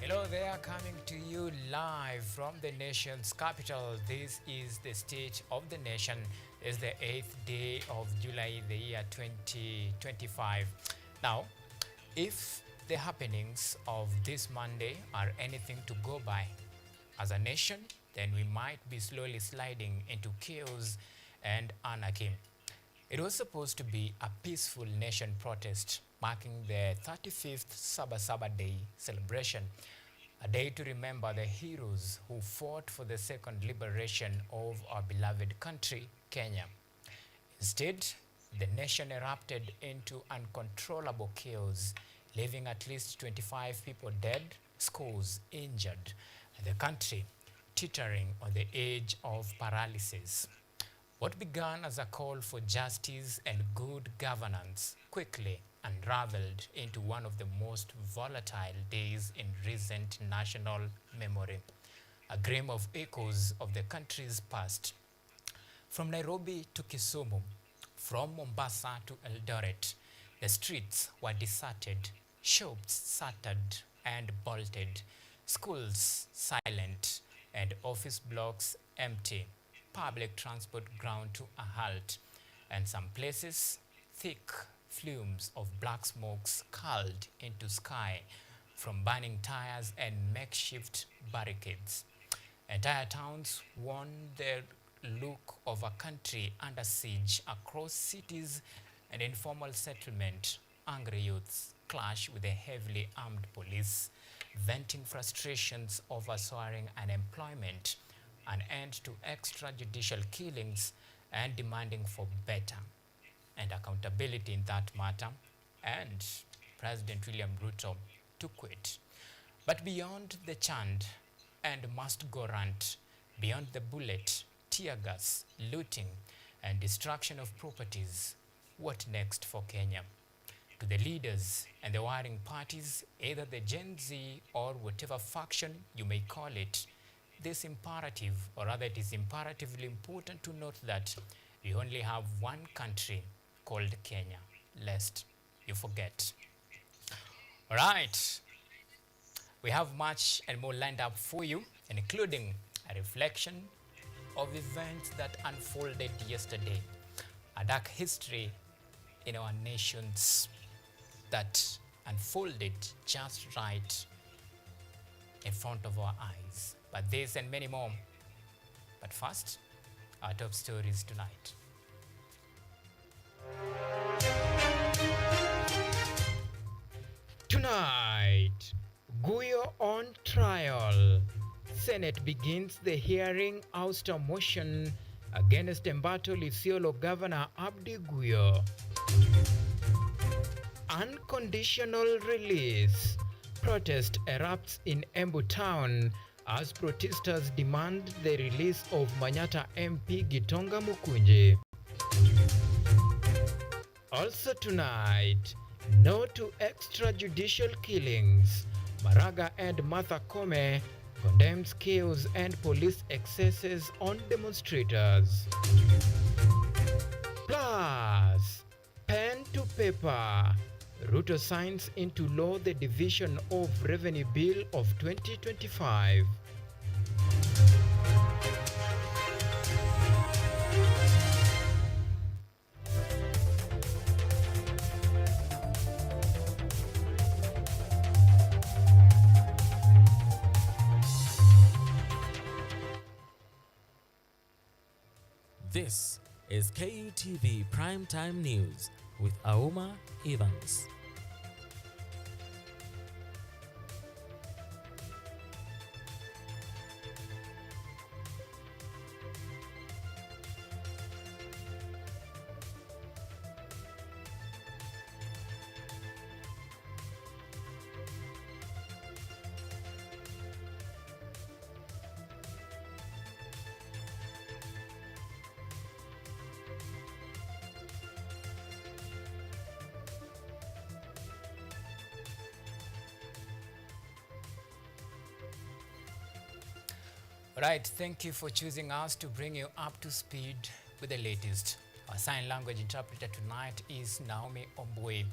Hello there, coming to you live from the nation's capital. This is the State of the Nation. It's the 8th day of July, the year 2025. Now, if the happenings of this Monday are anything to go by as a nation, then we might be slowly sliding into chaos and anarchy. It was supposed to be a peaceful nation protest marking the 35th Sabasaba Day celebration, a day to remember the heroes who fought for the second liberation of our beloved country, Kenya. Instead, the nation erupted into uncontrollable chaos, leaving at least 25 people dead, scores injured, and the country teetering on the edge of paralysis. What began as a call for justice and good governance quickly unraveled into one of the most volatile days in recent national memory, a game of echoes of the country's past. From Nairobi to Kisumu, from Mombasa to Eldoret, the streets were deserted, shops shuttered and bolted, schools silent, and office blocks empty, public transport ground to a halt, and some places thick fumes of black smokes curled into sky from burning tires and makeshift barricades. Entire towns won the look of a country under siege across cities and informal settlement. Angry youths clash with the heavily armed police, venting frustrations over soaring unemployment, an end to extrajudicial killings, and demanding for better and accountability in that matter, and President William Ruto to quit. But beyond the chant and must-go rant, beyond the bullet, tear gas, looting, and destruction of properties, what next for Kenya? To the leaders and the warring parties, either the Gen Z or whatever faction you may call it, this imperative, or rather it is imperatively important to note that we only have one country called Kenya, lest you forget. All right, we have much and more lined up for you, including a reflection of events that unfolded yesterday, a dark history in our nations that unfolded just right in front of our eyes. But this and many more. But first, our top stories tonight. Tonight, Guyo on trial. Senate begins the hearing ouster motion against Embato Lisiolo Governor Abdi Guyo. Unconditional release. Protest erupts in Embu town as protesters demand the release of Manyata MP Gitonga Mukunji. Also tonight, no to extrajudicial killings. Maraga and Martha Koome condemns chaos and police excesses on demonstrators. Plus, pen to paper. Ruto signs into law the division of Revenue Bill of 2025. This is Kutv Primetime News with Auma Evans. Right, thank you for choosing us to bring you up to speed with the latest. Our sign language interpreter tonight is Naomi Ombwe.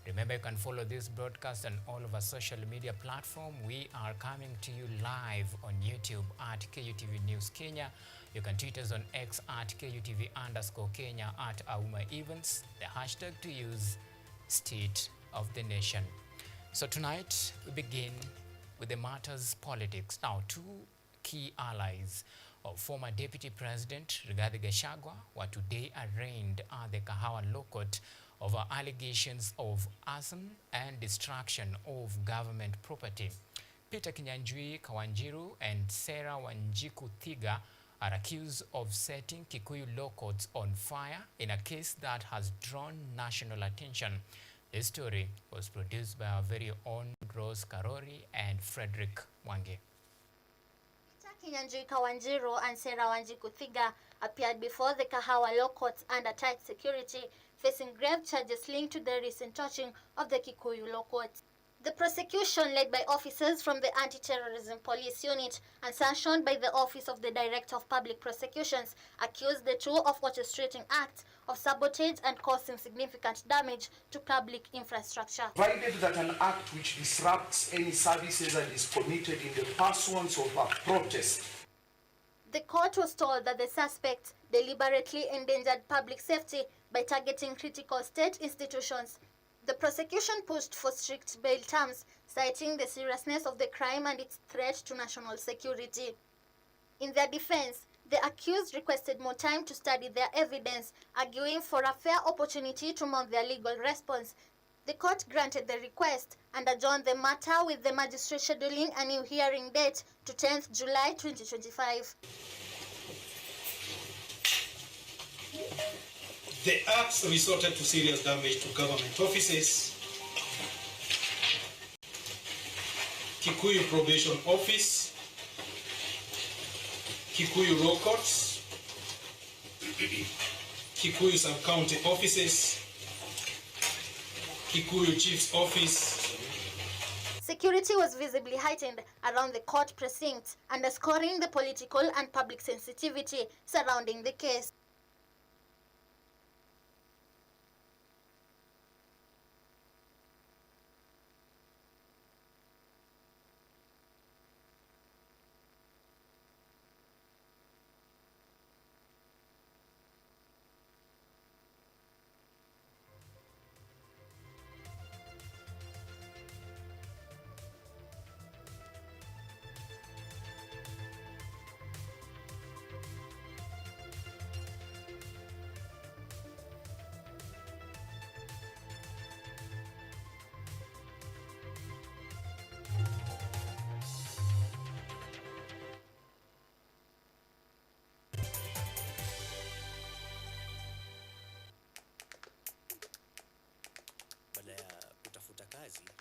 Remember, you can follow this broadcast on all of our social media platforms. We are coming to you live on YouTube at KUTV News Kenya. You can tweet us on X at KUTV_Kenya at Auma Events. The hashtag to use, State of the Nation. So tonight we begin with the matters politics. Now, two key allies of former Deputy President Rigathi Gachagua were today arraigned at the Kahawa Law Court over allegations of arson and destruction of government property. Peter Kinyanjui Kawanjiru and Sarah Wanjiku Thiga are accused of setting Kikuyu Law Courts on fire in a case that has drawn national attention. This story was produced by our very own Rose Karori and Frederick Wange. Kinyanjui Kawanjiru and Sarah Wanjiku Thiga appeared before the Kahawa Law Courts under tight security, facing grave charges linked to the recent torching of the Kikuyu Law Courts. The prosecution, led by officers from the Anti-Terrorism Police Unit and sanctioned by the Office of the Director of Public Prosecutions, accused the two of orchestrating acts of sabotage and causing significant damage to public infrastructure. Provided that an act which disrupts any services and is committed in the pursuance of a protest. The court was told that the suspects deliberately endangered public safety by targeting critical state institutions. The prosecution pushed for strict bail terms, citing the seriousness of the crime and its threat to national security. In their defense, the accused requested more time to study their evidence, arguing for a fair opportunity to mount their legal response. The court granted the request and adjourned the matter, with the magistrate scheduling a new hearing date to 10th July 2025. The acts resorted to serious damage to government offices, Kikuyu Probation Office, Kikuyu Law Courts, Kikuyu Sub-County Offices, Kikuyu Chief's Office. Security was visibly heightened around the court precincts, underscoring the political and public sensitivity surrounding the case.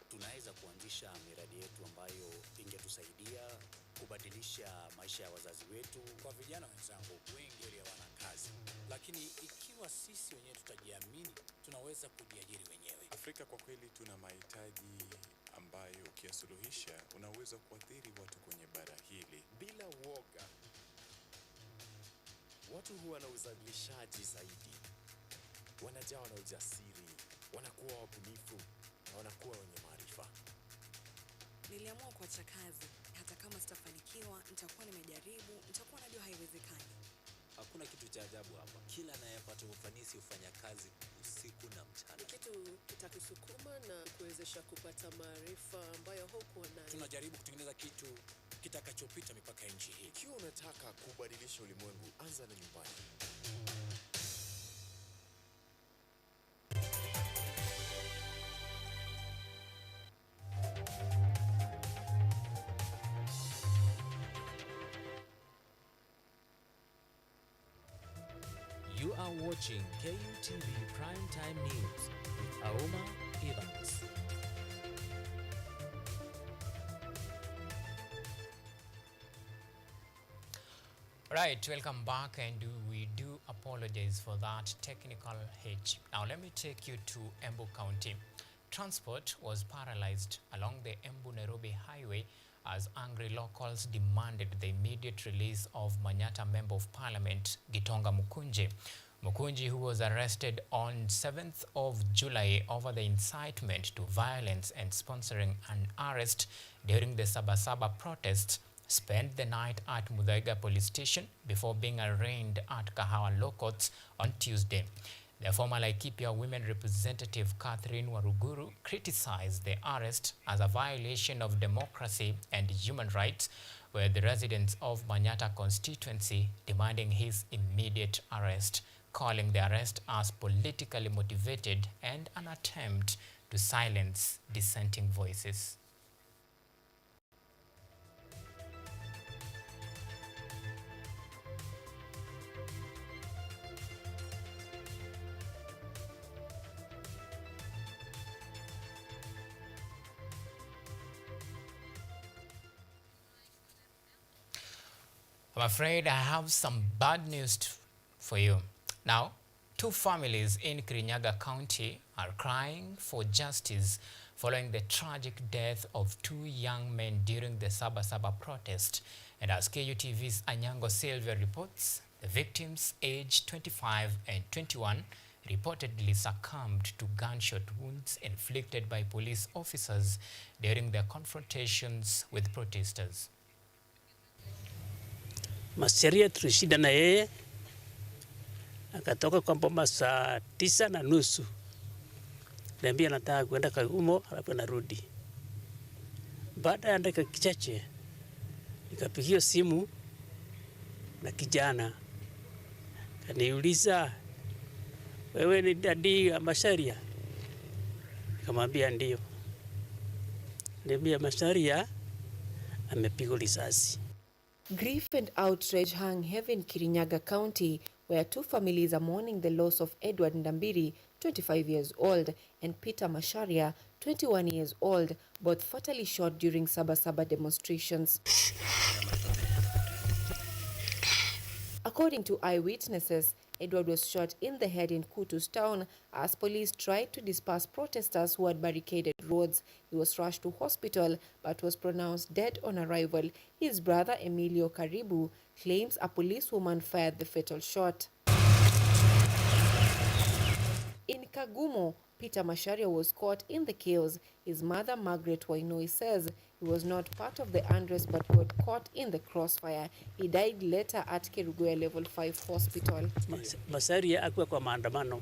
Tunaweza kuanzisha miradi yetu ambayo ingetusaidia kubadilisha maisha ya wazazi wetu. Kwa vijana wenzangu wengi hawana kazi, lakini ikiwa sisi wenyewe tutajiamini, tunaweza kujiajiri wenyewe. Afrika kwa kweli tuna mahitaji ambayo ukiyasuluhisha unaweza kuathiri watu kwenye bara hili bila uoga. Watu huwa na uzalishaji zaidi, wanajawa na ujasiri, wanakuwa wabunifu na wanakuwa wenye maarifa. Niliamua kuacha kazi, hata kama sitafanikiwa, nitakuwa nimejaribu, nitakuwa najua haiwezekani. Hakuna kitu cha ajabu hapa. Kila anayepata ufanisi hufanya kazi usiku na mchana. Ni kitu kitakusukuma na kuwezesha kupata maarifa ambayo hukuwa nayo. Tunajaribu kutengeneza kitu kitakachopita mipaka ya nchi hii. Ikiwa unataka kubadilisha ulimwengu, anza na nyumbani. You are watching KUTV Primetime News with Auma Evans. Right, welcome back, and we do apologize for that technical hitch. Now let me take you to Embu County. Transport was paralyzed along the Embu-Nairobi highway as angry locals demanded the immediate release of Manyata Member of Parliament Gitonga Mukunje. Mukunji, who was arrested on 7th of July over the incitement to violence and sponsoring an arrest during the Sabasaba protests, spent the night at Muthaiga police station before being arraigned at Kahawa Law Courts on Tuesday. The former Laikipia women representative Catherine Waruguru criticized the arrest as a violation of democracy and human rights, with the residents of Manyata constituency demanding his immediate arrest, calling the arrest as politically motivated and an attempt to silence dissenting voices. I'm afraid I have some bad news for you. Now, two families in Kirinyaga County are crying for justice following the tragic death of two young men during the Sabasaba protest. And as KUTV's Anyango Silvia reports, the victims, aged 25 and 21, reportedly succumbed to gunshot wounds inflicted by police officers during their confrontations with protesters. Masheria tulishida na yeye akatoka kwa Boma saa 9:30. Niambia nataka kwenda Kagumo alafu narudi. Baada ya dakika kichache nikapigia simu na kijana. Kaniuliza, wewe ni dadi ya Masharia? Nikamwambia ndio. Niambia Masharia amepigwa risasi. Grief and outrage hung heavy in Kirinyaga County, where two families are mourning the loss of Edward Ndambiri, 25 years old, and Peter Masharia, 21 years old, both fatally shot during Sabasaba demonstrations. According to eyewitnesses, Edward was shot in the head in Kutu's town as police tried to disperse protesters who had barricaded roads. He was rushed to hospital but was pronounced dead on arrival. His brother Emilio Karibu claims a policewoman fired the fatal shot. In Kagumo, Peter Masharia was caught in the chaos. His mother, Margaret Wainoi, says he was not part of the unrest but got caught in the crossfire. He died later at Kerugoya Level 5 Hospital. Masharia hakuwa kwa maandamano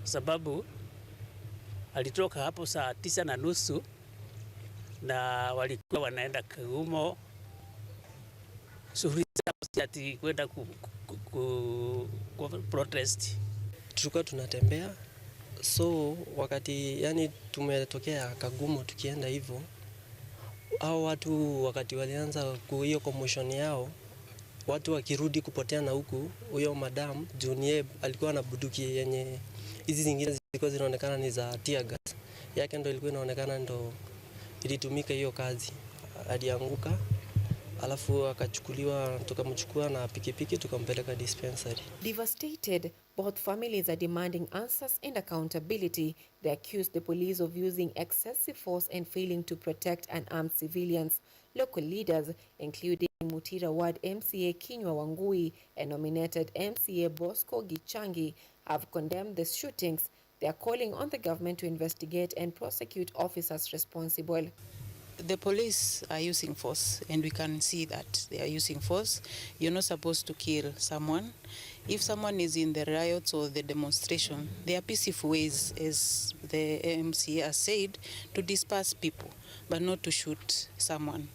sababu alitoka hapo saa 9:30 na walikuwa wanaenda Kagumo shughuli ati kwenda ku protest. Tulikuwa tunatembea, so wakati yani tumetokea Kagumo tukienda hivyo, hao watu wakati walianza hiyo commotion yao, watu wakirudi kupotea na huku, huyo madam Junior alikuwa na buduki yenye hizi zingine zilikuwa zinaonekana ni za tear gas, yake ndo ilikuwa inaonekana ndo ilitumika hiyo kazi. Alianguka alafu akachukuliwa, tukamchukua na pikipiki tukampeleka dispensary. Devastated, both families are demanding answers and accountability. They accuse the police of using excessive force and failing to protect unarmed civilians. Local leaders, including Mutira Ward MCA Kinywa Wangui and nominated MCA Bosco Gichangi, have condemned the shootings. They are calling on the government to investigate and prosecute officers responsible. The police are using force, and we can see that they are using force. You're not supposed to kill someone. If someone is in the riots or the demonstration, there are peaceful ways, as the MCA has said, to disperse people, but not to shoot someone.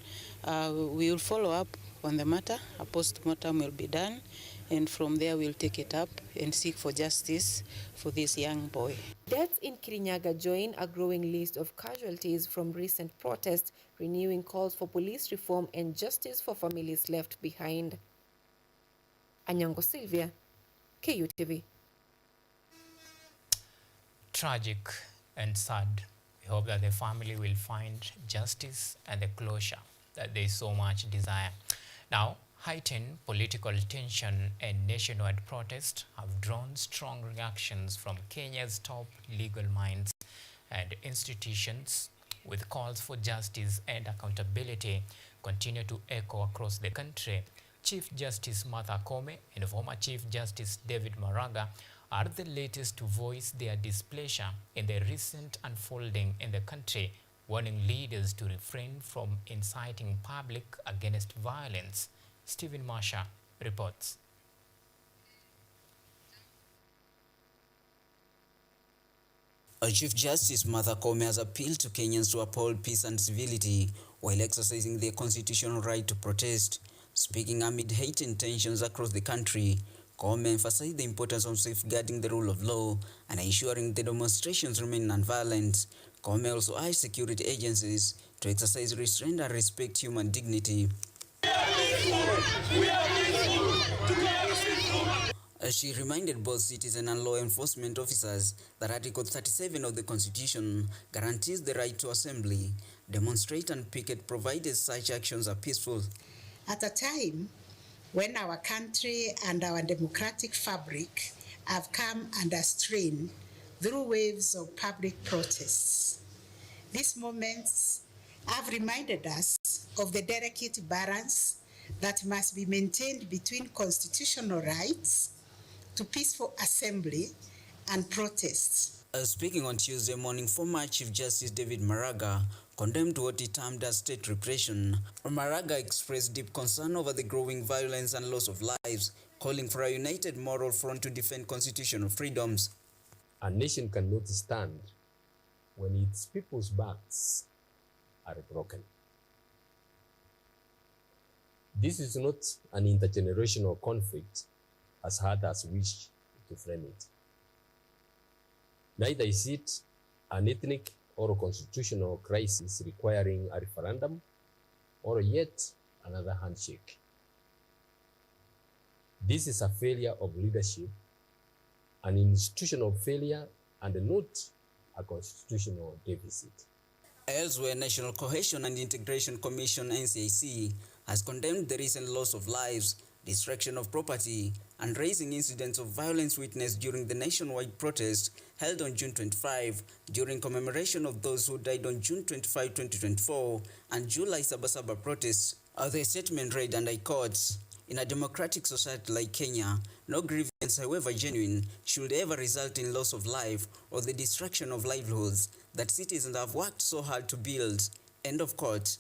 We will follow up on the matter. A post-mortem will be done, and from there we'll take it up and seek for justice for this young boy. Deaths in Kirinyaga join a growing list of casualties from recent protests, renewing calls for police reform and justice for families left behind. Anyango Silvia, KUTV. Tragic and sad. We hope that the family will find justice and the closure that they so much desire. Now, heightened political tension and nationwide protest have drawn strong reactions from Kenya's top legal minds and institutions, with calls for justice and accountability continue to echo across the country. Chief Justice Martha Koome and former Chief Justice David Maraga are the latest to voice their displeasure in the recent unfolding in the country, warning leaders to refrain from inciting public against violence. Stephen Marsha reports. Chief Justice Martha Koome has appealed to Kenyans to uphold peace and civility while exercising their constitutional right to protest. Speaking amid heightened tensions across the country, Koome emphasized the importance of safeguarding the rule of law and ensuring the demonstrations remain nonviolent. Koome also urged security agencies to exercise restraint and respect human dignity. She reminded both citizen and law enforcement officers that Article 37 of the Constitution guarantees the right to assembly, demonstrate and picket provided such actions are peaceful. At a time when our country and our democratic fabric have come under strain through waves of public protests, these moments have reminded us of the delicate balance that must be maintained between constitutional rights to peaceful assembly and protests. Speaking on Tuesday morning, former Chief Justice David Maraga condemned what he termed as state repression. Maraga expressed deep concern over the growing violence and loss of lives, calling for a united moral front to defend constitutional freedoms. A nation cannot stand when its people's backs are broken. This is not an intergenerational conflict, as hard as we wish to frame it. Neither is it an ethnic or constitutional crisis requiring a referendum or yet another handshake. This is a failure of leadership, an institutional failure, and not a constitutional deficit. Elsewhere, National Cohesion and Integration Commission (NCIC) has condemned the recent loss of lives, destruction of property, and raising incidents of violence witnessed during the nationwide protest held on June 25 during commemoration of those who died on June 25, 2024 and July Sabasaba protests. The statement read, and I quote, "In a democratic society like Kenya, no grievance, however genuine, should ever result in loss of life or the destruction of livelihoods that citizens have worked so hard to build." End of quote.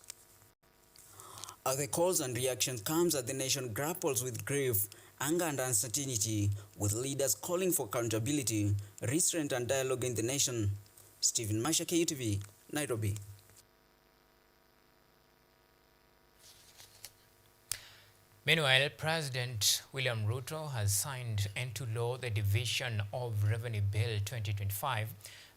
The calls and reaction comes as the nation grapples with grief, anger and uncertainty, with leaders calling for accountability, restraint and dialogue in the nation. Stephen Masha, Kutv, Nairobi. Meanwhile, President William Ruto has signed into law the Division of Revenue Bill 2025.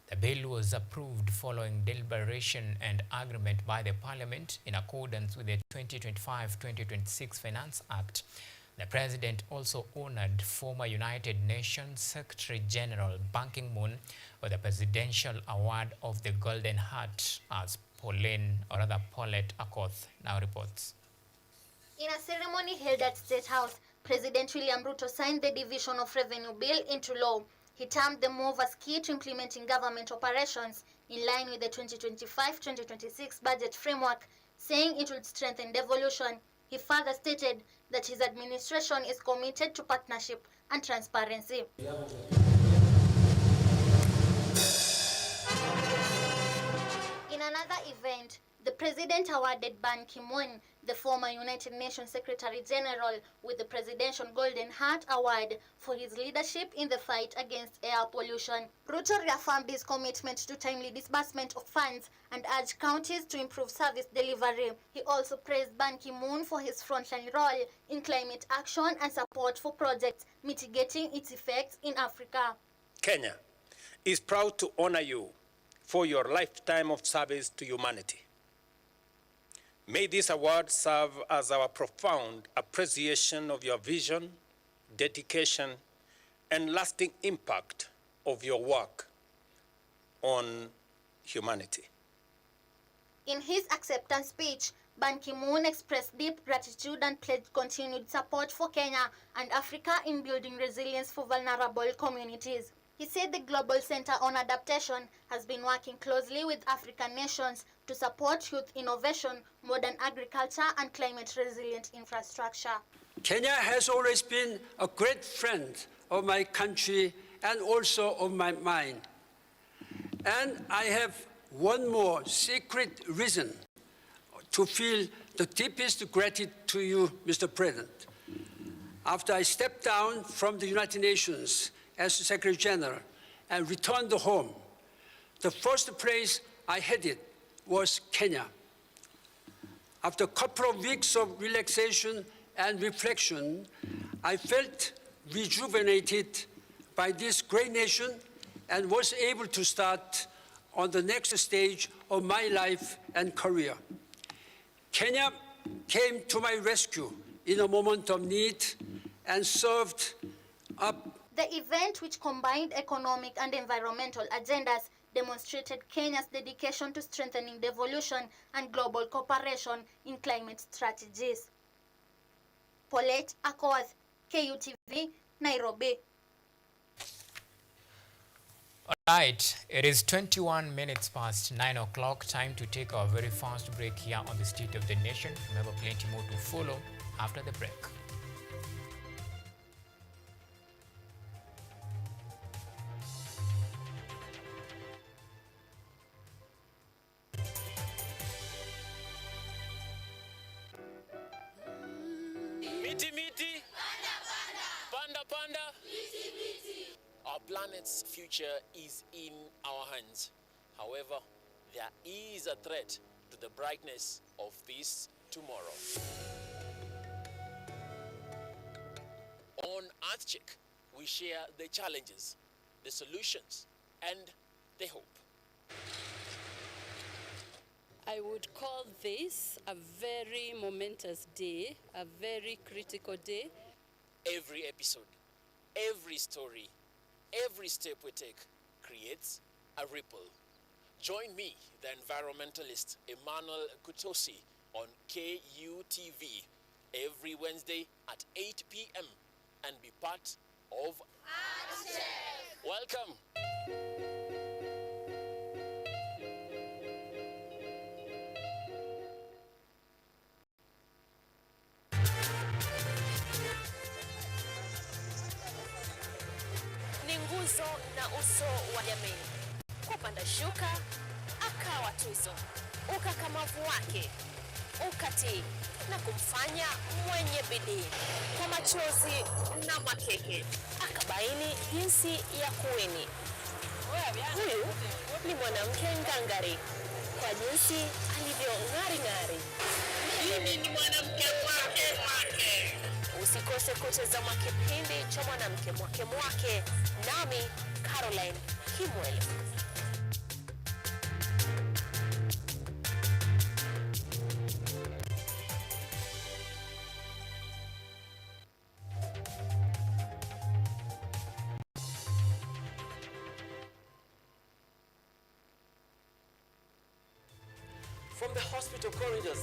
The bill was approved following deliberation and agreement by the Parliament in accordance with the 2025-2026 Finance Act. The President also honored former United Nations Secretary General Ban Ki-moon with the Presidential Award of the Golden Heart, as Paulette Akoth now reports. In a ceremony held at State House, President William Ruto signed the Division of Revenue Bill into law. He termed the move as key to implementing government operations in line with the 2025-2026 budget framework, saying it would strengthen devolution. He further stated that his administration is committed to partnership and transparency. In another event, the President awarded Ban Ki-moon, the former United Nations Secretary General, with the Presidential Golden Heart Award for his leadership in the fight against air pollution. Ruto reaffirmed his commitment to timely disbursement of funds and urged counties to improve service delivery. He also praised Ban Ki-moon for his frontline role in climate action and support for projects mitigating its effects in Africa. Kenya is proud to honor you for your lifetime of service to humanity. May this award serve as our profound appreciation of your vision, dedication, and lasting impact of your work on humanity. In his acceptance speech, Ban Ki-moon expressed deep gratitude and pledged continued support for Kenya and Africa in building resilience for vulnerable communities. He said the Global Center on Adaptation has been working closely with African nations to support youth innovation, modern agriculture, and climate-resilient infrastructure. Kenya has always been a great friend of my country and also of my mind. And I have one more secret reason to feel the deepest gratitude to you, Mr. President. After I stepped down from the United Nations as Secretary General and returned home, the first place I headed was Kenya. After a couple of weeks of relaxation and reflection, I felt rejuvenated by this great nation and was able to start on the next stage of my life and career. Kenya came to my rescue in a moment of need and served up. The event, which combined economic and environmental agendas, demonstrated Kenya's dedication to strengthening devolution and global cooperation in climate strategies. Paulette Akoth, KUTV, Nairobi. All right, it is 21 minutes past 9 o'clock. Time to take our very first break here on the State of the Nation. Remember, plenty more to follow after the break. Miti miti, panda panda. Our planet's future is in our hands. However, there is a threat to the brightness of this tomorrow. On EarthCheck, we share the challenges, the solutions, and the hope. I would call this a very momentous day, a very critical day. Every episode, every story, every step we take creates a ripple. Join me, the environmentalist Emmanuel Kutosi, on KUTV every Wednesday at 8 p.m. and be part of EarthCheck. Welcome. Ni nguzo na uso wa jamii. Kupanda shuka, akawa tuzo. Ukakamavu wake, ukatii na kumfanya mwenye bidii. Kwa machozi na makeke, akabaini jinsi ya kuwini. Huyu ni mwanamke ngangari, kwa jinsi alivyo ng'ari-ng'ari. Mimi ni mwanamke mwake. Usikose kutazama kipindi cha mwanamke mwake, nami Caroline Kimwele. From the hospital corridors,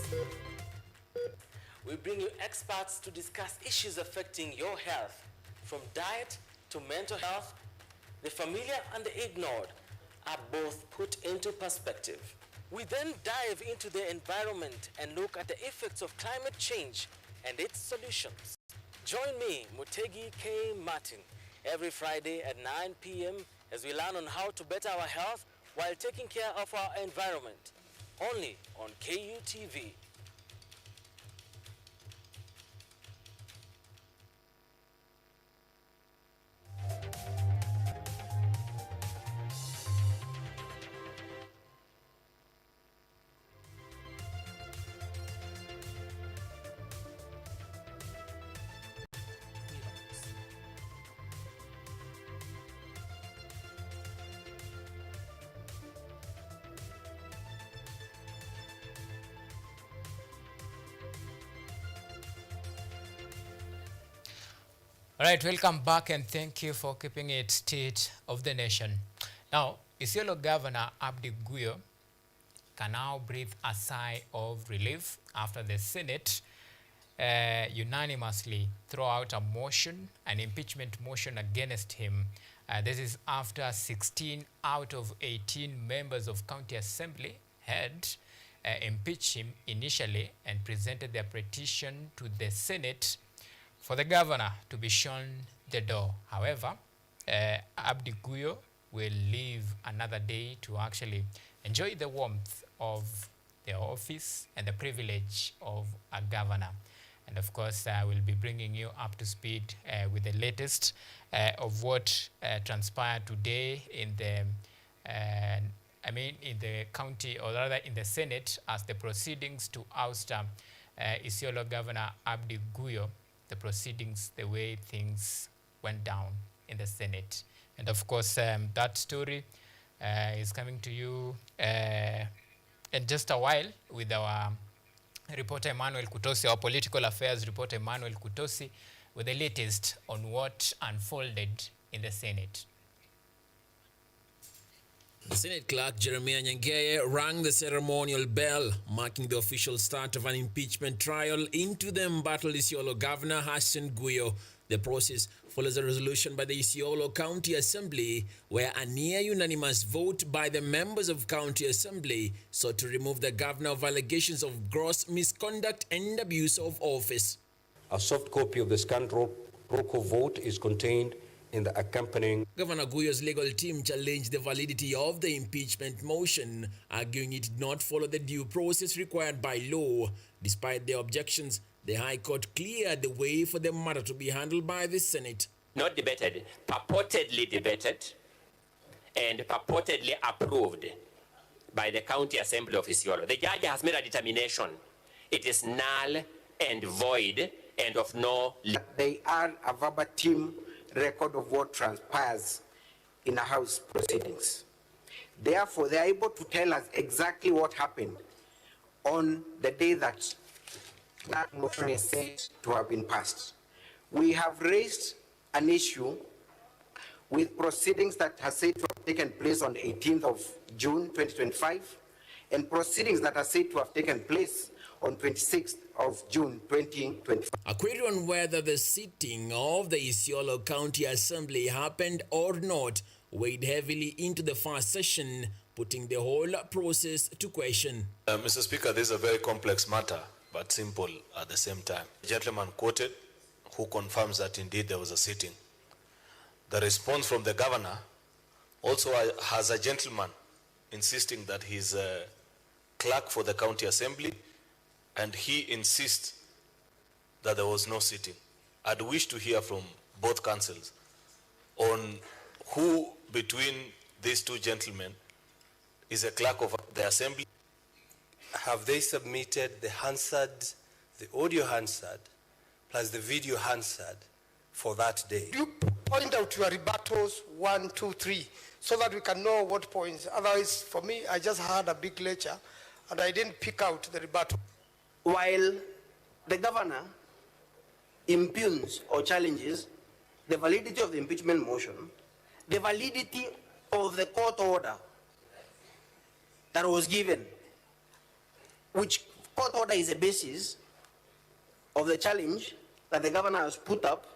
we bring you experts to discuss issues affecting your health, from diet to mental health. The familiar and the ignored are both put into perspective. We then dive into the environment and look at the effects of climate change and its solutions. Join me, Mutegi K. Martin, every Friday at 9 p.m. as we learn on how to better our health while taking care of our environment. Only on KUTV. All right, welcome back and thank you for keeping it State of the Nation. Now, Isiolo Governor Abdi Guyo can now breathe a sigh of relief after the Senate unanimously throw out a motion, an impeachment motion against him. This is after 16 out of 18 members of County Assembly had impeached him initially and presented their petition to the Senate for the governor to be shown the door. However, Abdi Guyo will leave another day to actually enjoy the warmth of the office and the privilege of a governor. And of course, I will be bringing you up to speed with the latest of what transpired today in the in the county, or rather in the Senate, as the proceedings to oust Isiolo Governor Abdi Guyo, the proceedings, the way things went down in the Senate. And of course, that story is coming to you in just a while with our reporter Emmanuel Kutosi, our political affairs reporter Emmanuel Kutosi, with the latest on what unfolded in the Senate. The Senate Clerk Jeremiah Nyangeye rang the ceremonial bell, marking the official start of an impeachment trial into the embattled Isiolo Governor Hassan Guyo. The process follows a resolution by the Isiolo County Assembly, where a near-unanimous vote by the members of County Assembly sought to remove the governor of allegations of gross misconduct and abuse of office. A soft copy of the scanned roll call vote is contained in the accompanying. Governor Guyo's legal team challenged the validity of the impeachment motion, arguing it did not follow the due process required by law. Despite their objections, the High Court cleared the way for the matter to be handled by the Senate. Not debated, purportedly debated and purportedly approved by the County Assembly of Isiolo. The judge has made a determination. It is null and void and of no... They are a verbatim record of what transpires in a House proceedings. Therefore, they are able to tell us exactly what happened on the day that that motion is said to have been passed. We have raised an issue with proceedings that are said to have taken place on the 18th of June 2025 and proceedings that are said to have taken place on 26th of June 2025. A query on whether the sitting of the Isiolo County Assembly happened or not weighed heavily into the first session, putting the whole process to question. Mr. Speaker, this is a very complex matter, but simple at the same time. The gentleman quoted, who confirms that indeed there was a sitting. The response from the governor also has a gentleman insisting that he's a clerk for the county assembly, and he insists that there was no sitting. I'd wish to hear from both councils on who between these two gentlemen is a clerk of the assembly. Have they submitted the Hansard, the audio Hansard, plus the video Hansard for that day? You point out your rebuttals, 1, 2, 3, so that we can know what points. Otherwise, for me, I just heard a big lecture, and I didn't pick out the rebuttal. While the governor impugns or challenges the validity of the impeachment motion, the validity of the court order that was given, which court order is the basis of the challenge that the governor has put up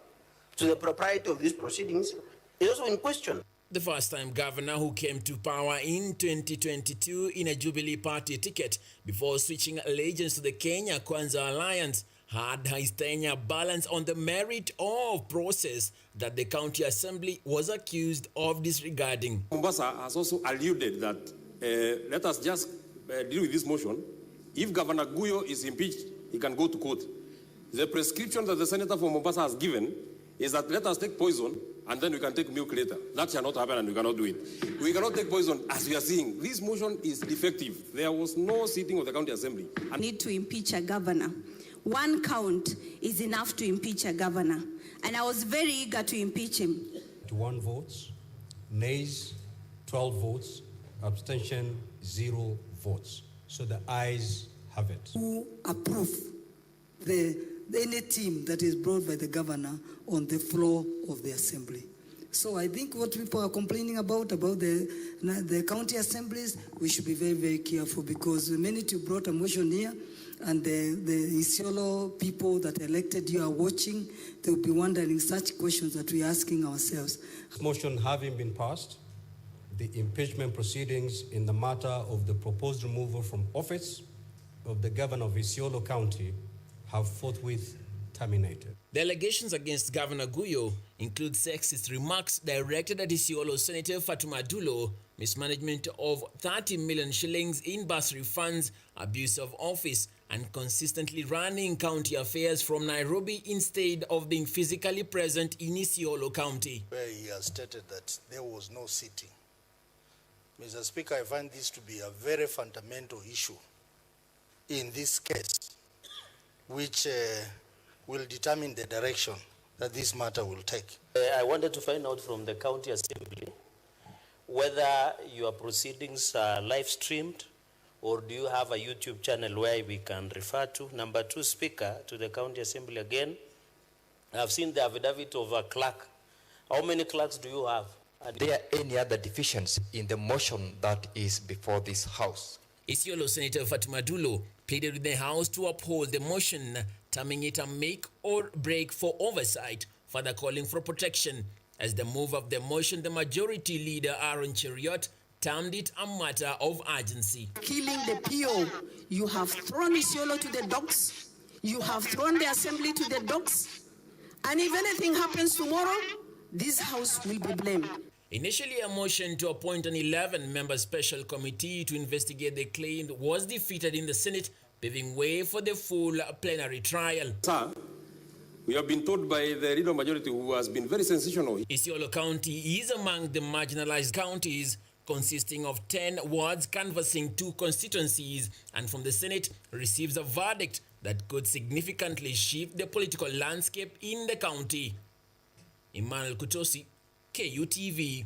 to the propriety of these proceedings, is also in question. The first-time governor who came to power in 2022 in a Jubilee Party ticket before switching allegiance to the Kenya Kwanza Alliance had his tenure balanced on the merit of process that the county assembly was accused of disregarding. Mombasa has also alluded that let us just deal with this motion. If Governor Guyo is impeached, he can go to court. The prescription that the senator from Mombasa has given is that let us take poison and then we can take milk later. That shall not happen and we cannot do it. We cannot take poison as we are seeing. This motion is defective. There was no sitting of the county assembly. Need to impeach a governor. One count is enough to impeach a governor. And I was very eager to impeach him. 1 votes, nays 12 votes, abstention 0 votes. So the ayes have it. Who approve any team that is brought by the governor on the floor of the assembly. So I think what people are complaining about the county assemblies, we should be very, very careful, because the minute you brought a motion here and the Isiolo people that elected you are watching, they'll be wondering such questions that we're asking ourselves. Motion having been passed, the impeachment proceedings in the matter of the proposed removal from office of the governor of Isiolo County have forthwith terminated. The allegations against Governor Guyo include sexist remarks directed at Isiolo Senator Fatuma Dulo, mismanagement of 30 million shillings in bursary funds, abuse of office, and consistently running county affairs from Nairobi instead of being physically present in Isiolo County. Where he has stated that there was no sitting. Mr. Speaker, I find this to be a very fundamental issue in this case, which will determine the direction that this matter will take. I wanted to find out from the County Assembly whether your proceedings are live streamed or do you have a YouTube channel where we can refer to? Number two, Speaker, to the County Assembly again. I've seen the affidavit of a clerk. How many clerks do you have? Are there any other deficiencies in the motion that is before this House? Isiolo Senator Fatuma Dulo pleaded with the House to uphold the motion, terming it a make or break for oversight, further calling for protection. As the move of the motion, the majority leader Aaron Cheriot termed it a matter of urgency. Killing the PO, you have thrown Isiolo to the dogs, you have thrown the assembly to the dogs, and if anything happens tomorrow, this House will be blamed. Initially, a motion to appoint an 11-member special committee to investigate the claim was defeated in the Senate, paving way for the full plenary trial. Sir, we have been told by the leader majority who has been very sensational. Isiolo County is among the marginalized counties, consisting of 10 wards canvassing 2 constituencies, and from the Senate receives a verdict that could significantly shift the political landscape in the county. Emmanuel Kutosi, KUTV.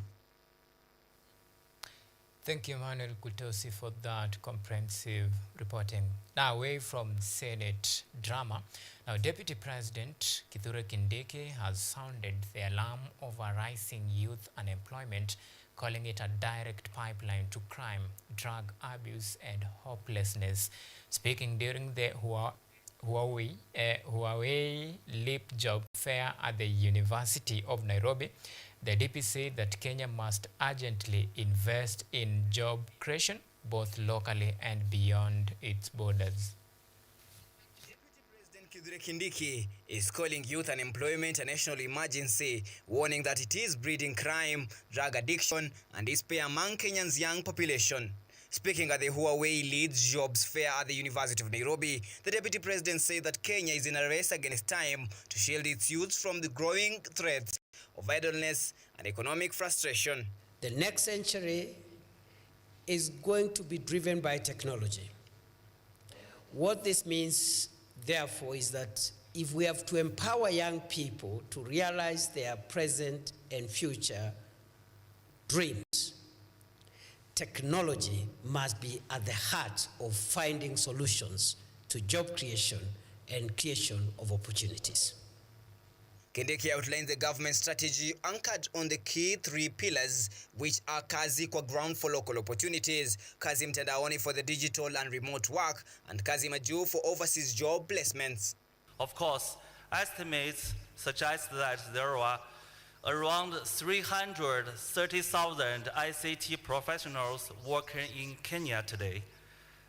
Thank you, Emmanuel Kutosi, for that comprehensive reporting. Now, away from Senate drama, now Deputy President Kithure Kindiki has sounded the alarm over rising youth unemployment, calling it a direct pipeline to crime, drug abuse, and hopelessness. Speaking during the Huawei Leap Job Fair at the University of Nairobi, the DP said that Kenya must urgently invest in job creation, both locally and beyond its borders. Kithure Kindiki is calling youth unemployment a national emergency, warning that it is breeding crime, drug addiction, and despair among Kenya's young population. Speaking at the Huawei Leads Jobs Fair at the University of Nairobi, the Deputy President said that Kenya is in a race against time to shield its youth from the growing threats of idleness and economic frustration. The next century is going to be driven by technology. What this means, therefore, is that if we have to empower young people to realize their present and future dreams, technology must be at the heart of finding solutions to job creation and creation of opportunities. Kindiki outlined the government strategy anchored on the key 3 pillars, which are Kazi kwa ground for local opportunities, Kazi mtandaoni for the digital and remote work, and Kazi Majuu for overseas job placements. Of course, estimates suggest that there are around 330,000 ICT professionals working in Kenya today.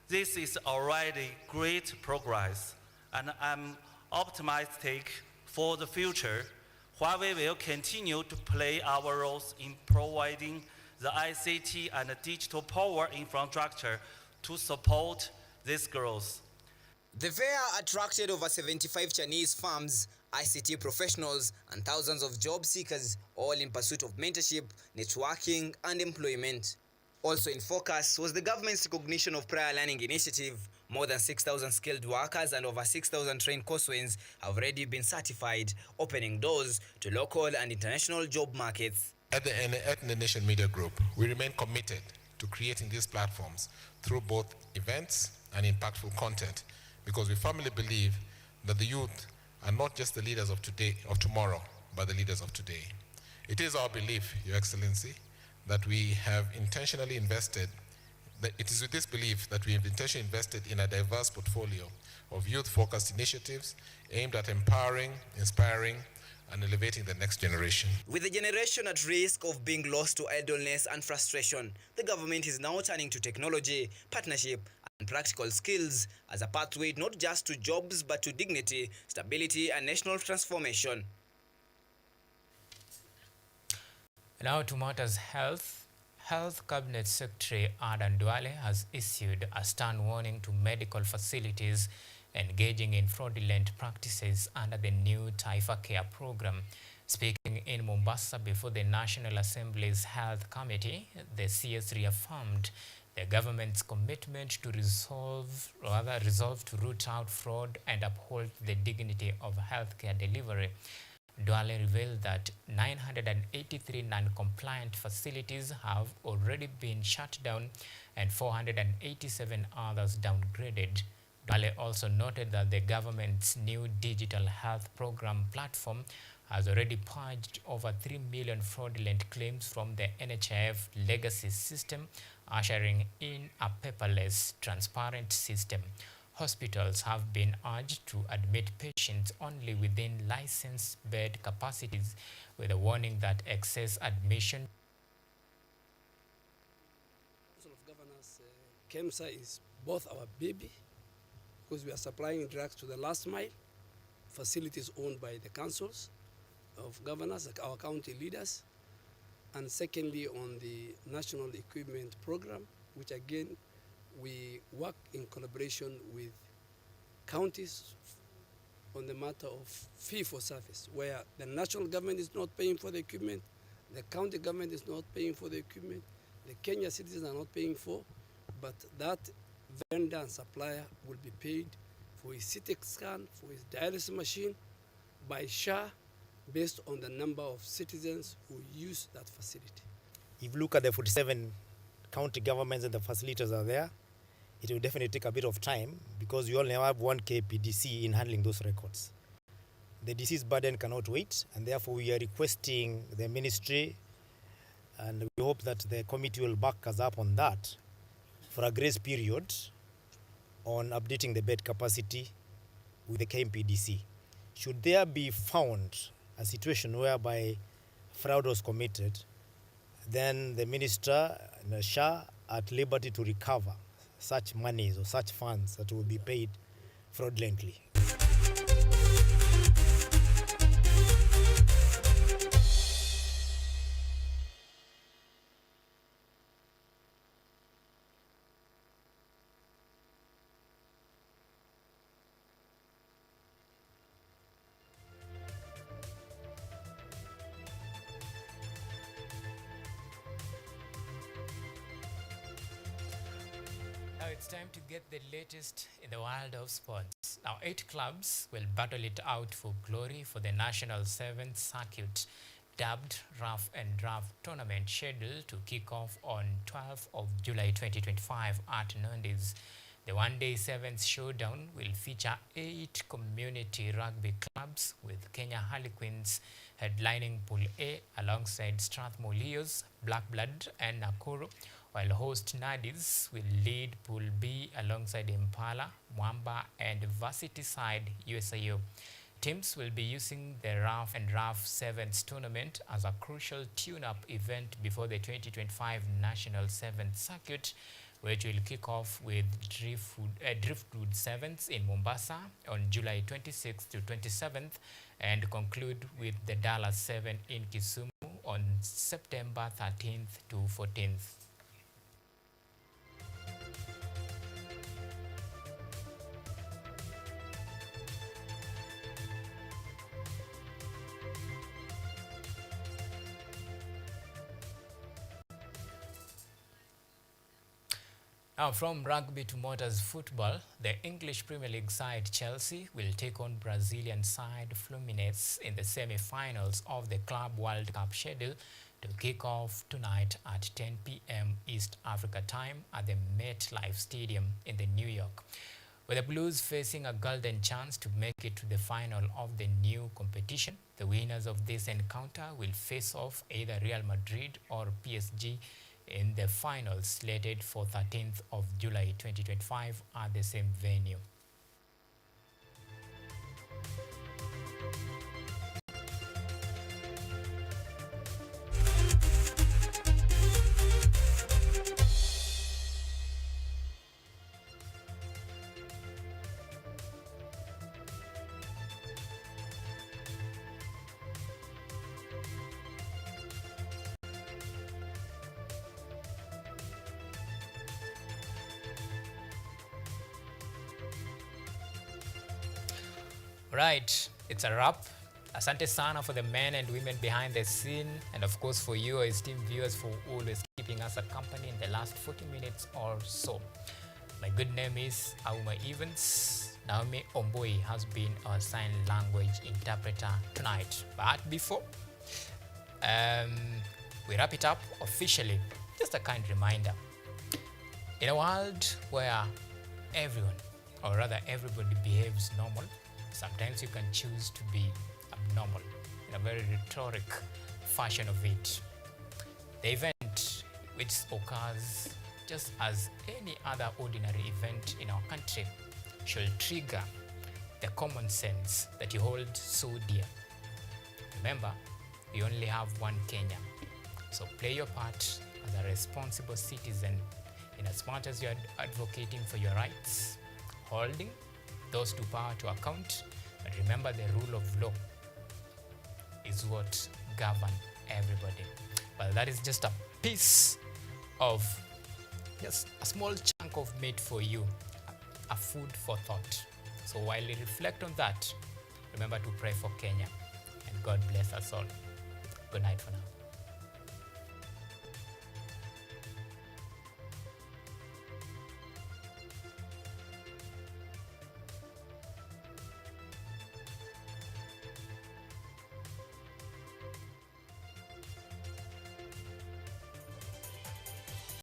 This is already great progress, and I'm optimistic for the future, Huawei will continue to play our roles in providing the ICT and digital power infrastructure to support this growth. The fair attracted over 75 Chinese firms, ICT professionals, and thousands of job seekers, all in pursuit of mentorship, networking, and employment. Also in focus was the government's recognition of prior learning initiative. More than 6,000 skilled workers and over 6,000 trained courseworkers have already been certified, opening doors to local and international job markets. At the Nation Media Group, we remain committed to creating these platforms through both events and impactful content, because we firmly believe that the youth are not just the leaders of today, of tomorrow, but the leaders of today. It is our belief, Your Excellency, that we have intentionally invested. It is with this belief that we have intentionally invested in a diverse portfolio of youth-focused initiatives aimed at empowering, inspiring, and elevating the next generation. With the generation at risk of being lost to idleness and frustration, the government is now turning to technology, partnership, and practical skills as a pathway not just to jobs but to dignity, stability, and national transformation. Now to matters health. Health Cabinet Secretary Adan Duale has issued a stern warning to medical facilities engaging in fraudulent practices under the new Taifa Care program. Speaking in Mombasa before the National Assembly's Health Committee, the CS reaffirmed the government's commitment to resolve to root out fraud and uphold the dignity of healthcare delivery. Duale revealed that 983 non-compliant facilities have already been shut down and 487 others downgraded. Duale also noted that the government's new digital health program platform has already purged over 3 million fraudulent claims from the NHIF legacy system, ushering in a paperless, transparent system. Hospitals have been urged to admit patients only within licensed bed capacities, with a warning that excess admission. Council of Governors, KEMSA is both our baby, because we are supplying drugs to the last mile, facilities owned by the councils of governors, like our county leaders, and secondly on the National Equipment Program, which again we work in collaboration with counties on the matter of fee for service, where the national government is not paying for the equipment, the county government is not paying for the equipment, the Kenya citizens are not paying for, but that vendor and supplier will be paid for his CT scan, for his dialysis machine by SHA, based on the number of citizens who use that facility. If you look at the 47 county governments and the facilities are there, it will definitely take a bit of time because we only have one KPDC in handling those records. The disease burden cannot wait, and therefore we are requesting the ministry, and we hope that the committee will back us up on that, for a grace period on updating the bed capacity with the KMPDC. Should there be found a situation whereby fraud was committed, then the minister and the SHA are at liberty to recover such monies or such funds that will be paid fraudulently. Now it's time to get the latest in the world of sports. Now 8 clubs will battle it out for glory for the National 7th Circuit, dubbed Rough and Rough tournament, scheduled to kick off on 12th of July 2025 at Nandis. The one-day 7th showdown will feature 8 community rugby clubs, with Kenya Harlequins headlining Pool A alongside Strathmore Leos, Black Blood and Nakuru, while host Nandis will lead Pool B alongside Impala, Mwamba and Varsity side USIO. Teams will be using the Rough and Rough 7th tournament as a crucial tune-up event before the 2025 National 7th Circuit, which will kick off with Driftwood 7th in Mombasa on July 26th to 27th and conclude with the Dallas 7 in Kisumu on September 13th to 14th. Now from rugby to motors football, the English Premier League side Chelsea will take on Brazilian side Fluminense in the semi-finals of the Club World Cup schedule to kick off tonight at 10 p.m. East Africa time at the MetLife Stadium in New York. With the Blues facing a golden chance to make it to the final of the new competition, the winners of this encounter will face off either Real Madrid or PSG in the finals slated for 13th of July 2025 at the same venue. Right, it's a wrap. Asante sana for the men and women behind the scene, and of course for you, our esteemed viewers, for always keeping us a company in the last 40 minutes or so. My good name is Auma Evans. Naomi Omboi has been our sign language interpreter tonight. But before we wrap it up officially, just a kind reminder. In a world where everyone, or rather everybody, behaves normal, sometimes you can choose to be abnormal in a very rhetoric fashion of it. The event, which occurs just as any other ordinary event in our country, should trigger the common sense that you hold so dear. Remember, we only have one Kenya, so play your part as a responsible citizen in as much as you are advocating for your rights, holding those to power to account, but remember the rule of law is what governs everybody. Well, that is just a piece of, just a small chunk of meat for you, a food for thought. So while you reflect on that, remember to pray for Kenya, and God bless us all. Good night for now.